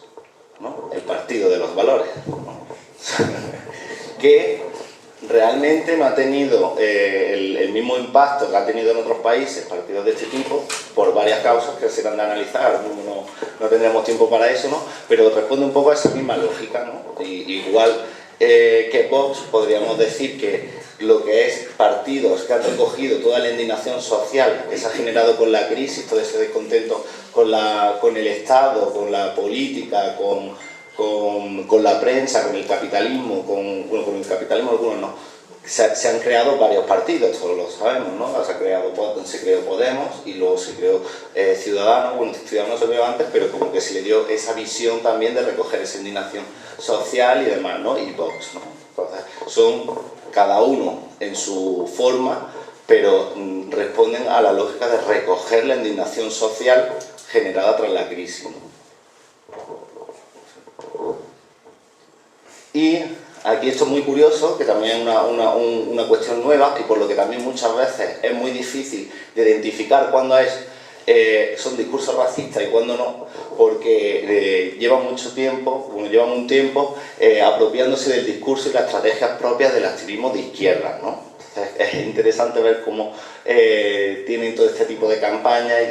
¿no? El partido de los valores, ¿no? Que realmente no ha tenido el mismo impacto que ha tenido en otros países partidos de este tipo, por varias causas que serán de analizar, no tendremos tiempo para eso, ¿no? Pero responde un poco a esa misma lógica, ¿no? Igual que Vox, podríamos decir que lo que es partidos que han recogido toda la indignación social que se ha generado con la crisis, todo ese descontento con el Estado, con la política, con la prensa, con el capitalismo, con el capitalismo algunos no, se han creado varios partidos, todos lo sabemos, ¿no? Se creó Podemos y luego se creó Ciudadanos. Bueno, Ciudadanos se creó antes, pero como que se le dio esa visión también de recoger esa indignación social y demás, ¿no? Y Vox, ¿no? Entonces, son cada uno en su forma, pero responden a la lógica de recoger la indignación social generada tras la crisis, ¿no? Y aquí esto es muy curioso, que también es una cuestión nueva y por lo que también muchas veces es muy difícil de identificar cuándo son discursos racistas y cuándo no, porque llevan un tiempo apropiándose del discurso y las estrategias propias del activismo de izquierda, ¿no? Entonces, es interesante ver cómo tienen todo este tipo de campañas y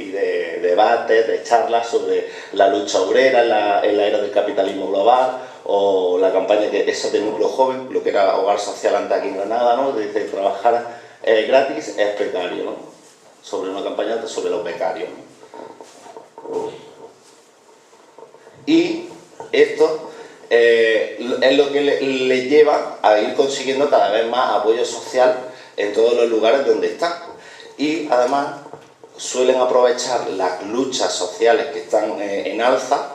de debates, de charlas sobre la lucha obrera en la era del capitalismo global, o la campaña esa de Núcleo Joven, lo que era Hogar Social antes aquí en Granada, ¿no? De trabajar gratis es precario, ¿no? Sobre una campaña sobre los becarios, ¿no? Y esto es lo que le lleva a ir consiguiendo cada vez más apoyo social en todos los lugares donde están. Y además suelen aprovechar las luchas sociales que están en alza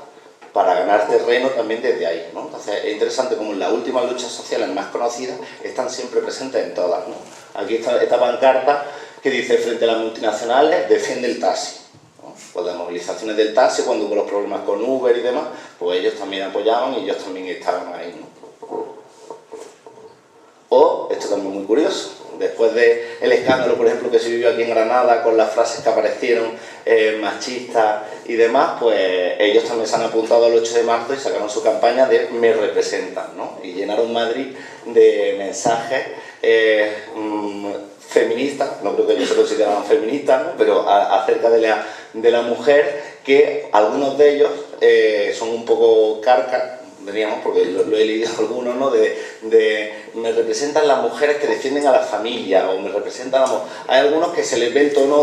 para ganar terreno también desde ahí, ¿no? Entonces es interesante como las últimas luchas sociales más conocidas están siempre presentes en todas, ¿no? Aquí está esta pancarta que dice: frente a las multinacionales defiende el taxi, ¿no? Pues las movilizaciones del taxi, cuando hubo los problemas con Uber y demás, pues ellos también apoyaban y ellos también estaban ahí, ¿no? O, esto también es muy curioso, después del escándalo, por ejemplo, que se vivió aquí en Granada con las frases que aparecieron machistas y demás, pues ellos también se han apuntado al 8 de marzo y sacaron su campaña de Me Representan, ¿no? Y llenaron Madrid de mensajes feministas, no creo que ellos se consideraban feministas, ¿no? Pero acerca de la mujer, que algunos de ellos son un poco carcas, diríamos, porque lo he leído algunos, ¿no? Me representan las mujeres que defienden a la familia, o me representan hay algunos que se les ve el tono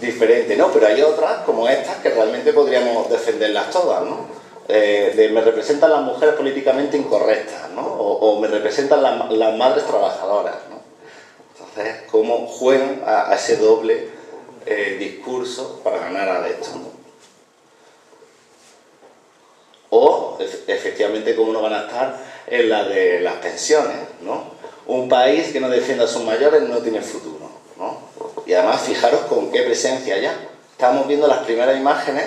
diferente, ¿no? Pero hay otras, como estas, que realmente podríamos defenderlas todas, ¿no? Me representan las mujeres políticamente incorrectas, ¿no? O me representan las madres trabajadoras, ¿no? Entonces, cómo juegan a ese doble discurso para ganar adeptos, ¿no? O, efectivamente, cómo no van a estar en la de las pensiones, ¿no? Un país que no defienda a sus mayores no tiene futuro, ¿no? Y además, fijaros con qué presencia ya. Estamos viendo las primeras imágenes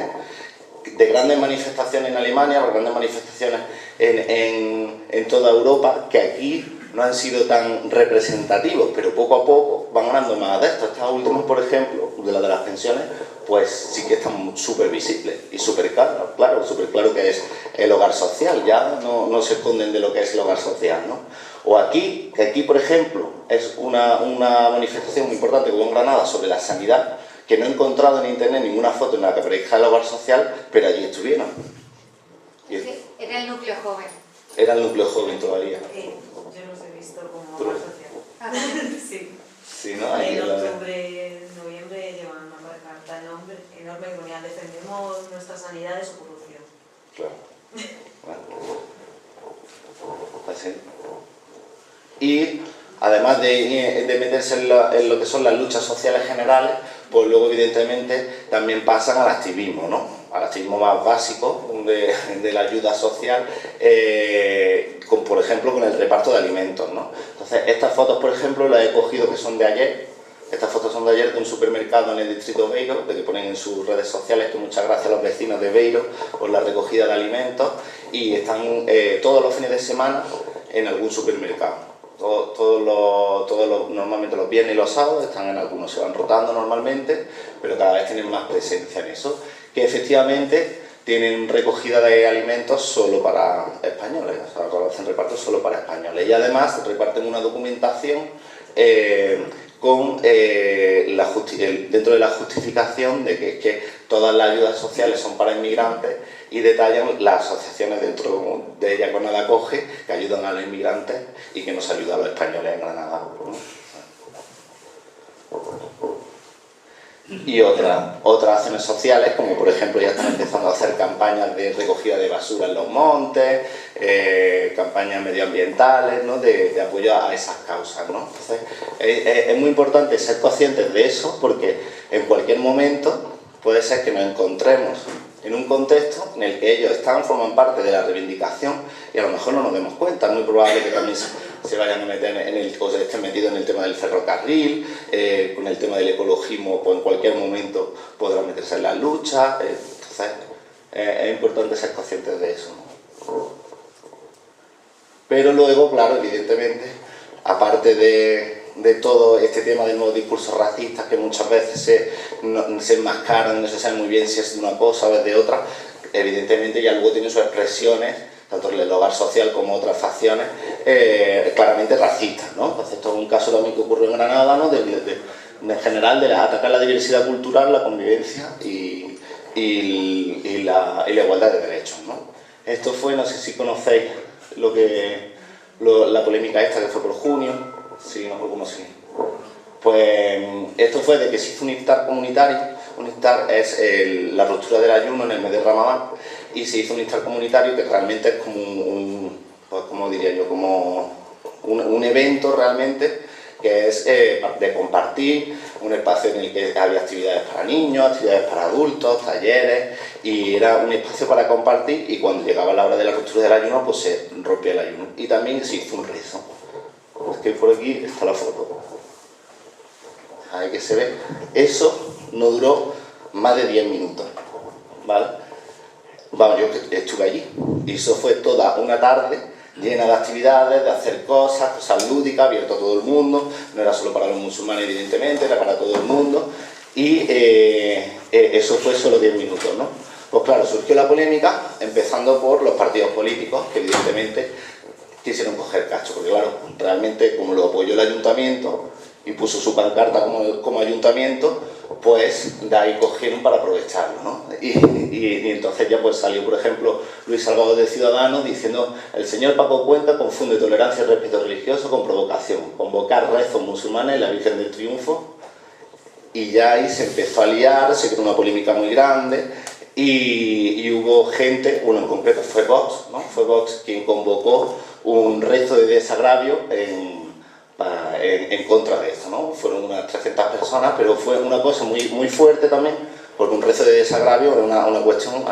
de grandes manifestaciones en Alemania, o grandes manifestaciones en toda Europa, que aquí no han sido tan representativos, pero poco a poco van ganando más adeptos. Estas últimas, por ejemplo, de las pensiones, pues sí que están súper visibles y súper claro que es el hogar social, ya no se esconden de lo que es el hogar social, ¿no? O aquí, que aquí, por ejemplo, es una manifestación muy importante como en Granada sobre la sanidad, que no he encontrado en internet ninguna foto en la que aparezca el hogar social, pero allí estuvieron. Sí, era el núcleo joven. Era el núcleo joven todavía. Yo los he visto como hogar social. Sí. Sí, ¿no? En octubre, noviembre llevan una pancarta enorme que ponía: defendemos nuestra sanidad de su corrupción. Claro. Bueno. Así. Y además de meterse en lo que son las luchas sociales generales, pues luego evidentemente también pasan al activismo, ¿no? Al activismo más básico de la ayuda social, por ejemplo con el reparto de alimentos, ¿no? Entonces estas fotos, por ejemplo, las he cogido que son de ayer, Estas fotos son de ayer, de un supermercado en el distrito de Beiro, de que ponen en sus redes sociales que muchas gracias a los vecinos de Beiro por la recogida de alimentos, y están todos los fines de semana en algún supermercado. Normalmente los viernes y los sábados están en algunos, se van rotando normalmente, pero cada vez tienen más presencia en eso, que efectivamente tienen recogida de alimentos solo para españoles, o sea, hacen reparto solo para españoles, y además reparten una documentación dentro de la justificación de que todas las ayudas sociales son para inmigrantes, y detallan las asociaciones dentro de ella con Granada Acoge que ayudan a los inmigrantes y que nos ayudan a los españoles en Granada. Y otras acciones sociales, como por ejemplo ya están empezando a hacer campañas de recogida de basura en los montes, campañas medioambientales, ¿no? de apoyo a esas causas, ¿no? Entonces, es muy importante ser conscientes de eso, porque en cualquier momento puede ser que nos encontremos en un contexto en el que ellos forman parte de la reivindicación y a lo mejor no nos demos cuenta. Es muy probable que también se vayan a meter o se estén metidos en el tema del ferrocarril, con el tema del ecologismo, pues en cualquier momento podrán meterse en la lucha. Entonces es importante ser conscientes de eso, ¿no? Pero luego, claro, evidentemente, aparte de todo este tema de nuevos discursos racistas que muchas veces se enmascaran, no se sabe muy bien si es de una cosa o es de otra, evidentemente ya luego tienen sus expresiones, tanto en el hogar social como otras facciones, claramente racistas, ¿no? Entonces esto es un caso también que ocurrió en Granada, ¿no? En general, de atacar la diversidad cultural, la convivencia y la igualdad de derechos, ¿no? Esto fue, no sé si conocéis la polémica esta que fue por junio. Sí, no recuerdo cómo sí. Pues esto fue de que se hizo un iftar comunitario. Un iftar es la ruptura del ayuno en el mes de Ramadán, y se hizo un iftar comunitario que realmente es como pues, como diría yo, como un evento realmente, que es de compartir, un espacio en el que había actividades para niños, actividades para adultos, talleres, y era un espacio para compartir, y cuando llegaba la hora de la ruptura del ayuno, pues se rompía el ayuno. Y también se hizo un rezo. Es que por aquí está la foto. Ahí que se ve. Eso no duró más de 10 minutos, ¿vale? Vamos, yo estuve allí, y eso fue toda una tarde llena de actividades, de hacer cosas lúdicas, abierto a todo el mundo. No era solo para los musulmanes, evidentemente, era para todo el mundo, y eso fue solo 10 minutos, ¿no? Pues claro, surgió la polémica, empezando por los partidos políticos, que evidentemente quisieron coger cacho, porque claro, realmente como lo apoyó el ayuntamiento y puso su pancarta como ayuntamiento, pues de ahí cogieron para aprovecharlo, ¿no? Y entonces ya pues salió, por ejemplo, Luis Salgado de Ciudadanos diciendo: el señor Paco Cuenca confunde tolerancia y respeto religioso con provocación, convocar rezos musulmanes en la Virgen del Triunfo, y ya ahí se empezó a liar, se creó una polémica muy grande. Y hubo gente, uno en concreto fue Vox, ¿no? Fue Vox quien convocó un rezo de desagravio en contra de esto, ¿no? Fueron unas 300 personas, pero fue una cosa muy fuerte también, porque un rezo de desagravio era una cuestión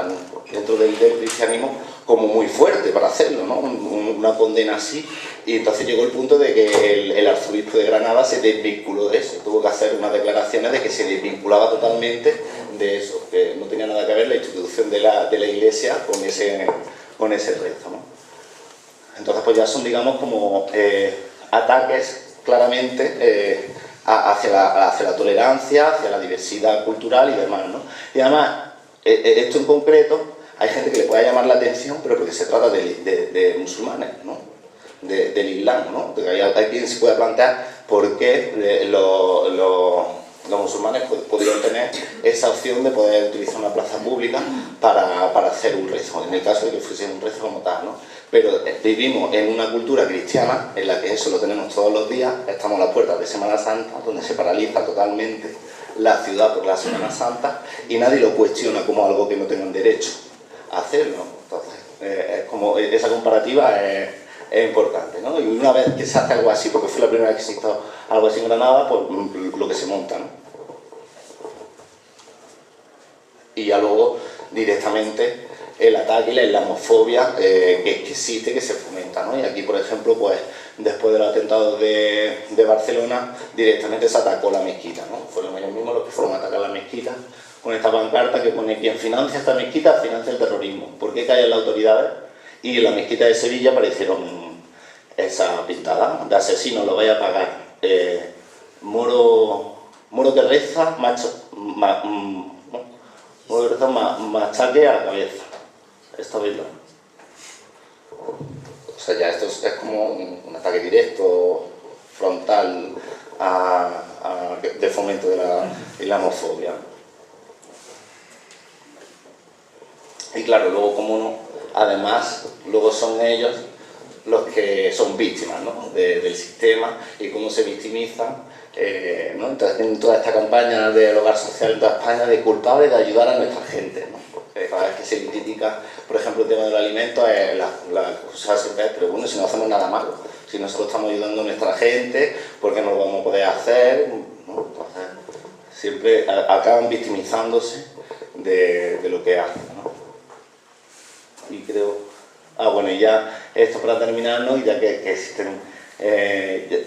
dentro del cristianismo como muy fuerte para hacerlo, ¿no? Una condena así, y entonces llegó el punto de que el arzobispo de Granada se desvinculó de eso, tuvo que hacer unas declaraciones de que se desvinculaba totalmente de eso, que no tenía nada que ver la institución de la Iglesia con ese rezo, ¿no? Entonces pues ya son, digamos, como ataques claramente hacia la tolerancia, hacia la diversidad cultural y demás, ¿no? Y además, esto en concreto, hay gente que le pueda llamar la atención, pero porque se trata de musulmanes, ¿no? Del Islam, ¿no? Hay quien se puede plantear por qué los musulmanes pudieron tener esa opción de poder utilizar una plaza pública para hacer un rezo, en el caso de que fuese un rezo como tal, ¿no? Pero vivimos en una cultura cristiana en la que eso lo tenemos todos los días, estamos a las puertas de Semana Santa, donde se paraliza totalmente la ciudad por la Semana Santa, y nadie lo cuestiona como algo que no tengan derecho a hacerlo. Entonces, es como esa comparativa es importante, ¿no? Y una vez que se hace algo así, porque fue la primera vez que se hizo algo así en Granada, pues lo que se monta, ¿no? Y ya luego directamente el ataque y la islamofobia que existe, que se fomenta, ¿no? Y aquí, por ejemplo, pues después de los atentados de Barcelona, directamente se atacó la mezquita, ¿no? Fueron ellos mismos los que fueron a atacar la mezquita con esta pancarta que pone: quien financia esta mezquita financia el terrorismo. ¿Por qué callan las autoridades? Y en la mezquita de Sevilla aparecieron esa pintada de asesino, lo vaya a pagar. Moro que reza, machaque a la cabeza. Esta vez o sea, ya esto es como un ataque directo, frontal, de fomento de la islamofobia. Y claro, luego como no, además, luego son ellos los que son víctimas, ¿no? del sistema y cómo se victimizan, ¿no? Entonces, en toda esta campaña del hogar social en toda España de culpables de ayudar a nuestra gente, ¿no? Cada vez que se critica, por ejemplo, el tema del alimento, la cosa siempre es: pero bueno, si no hacemos nada malo, si nosotros estamos ayudando a nuestra gente, ¿por qué no lo vamos a poder hacer? ¿No? Entonces, siempre acaban victimizándose de lo que hacen, ¿no? Y creo... bueno, y ya esto para terminar, ¿no? Y ya que existen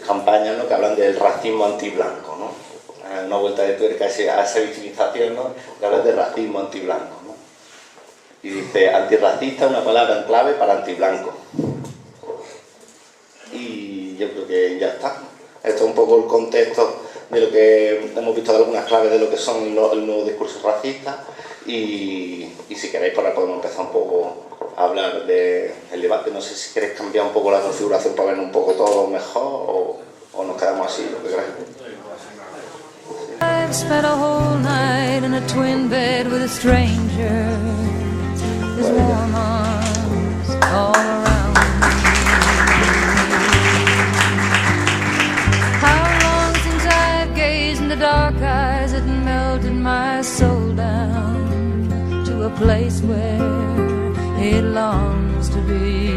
campañas, ¿no? que hablan del racismo antiblanco, ¿no? Una vuelta de tuerca a esa victimización, ¿no? que habla de racismo antiblanco, ¿no? Y dice: antirracista, una palabra en clave para antiblanco. Y yo creo que ya está. Esto es un poco el contexto de lo que hemos visto, de algunas claves de lo que son el nuevo discurso racista. Y si queréis, por ahora podemos empezar un poco a hablar del debate. No sé si queréis cambiar un poco la configuración para ver un poco todo mejor, o nos quedamos así, lo que queráis. I've spent a whole night in a twin bed with a stranger. His warm arms all around me. How long since I've gazed in the dark eyes that melted my soul down to a place where it longs to be.